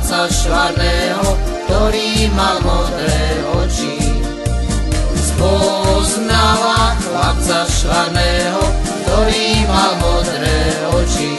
chlapca švarného, ktorý mal modré oči. Spoznala chlapca švarného, ktorý mal modré oči.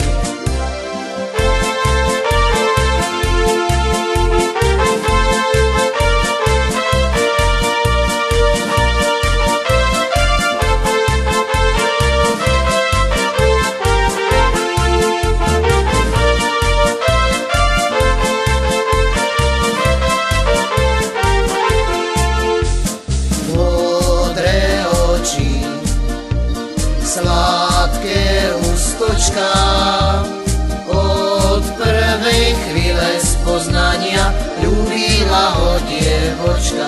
Sladké ústočka, od prvej chvíle spoznania ľúbila ho dievočka.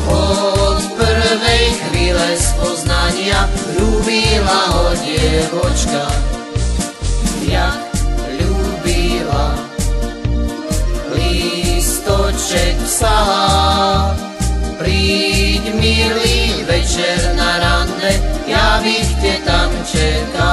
Od prvej chvíle spoznania ľúbila ho dievočka. Jak ľúbila, lístoček psala, príď milý večer na rande, ja bych tě tam čekal.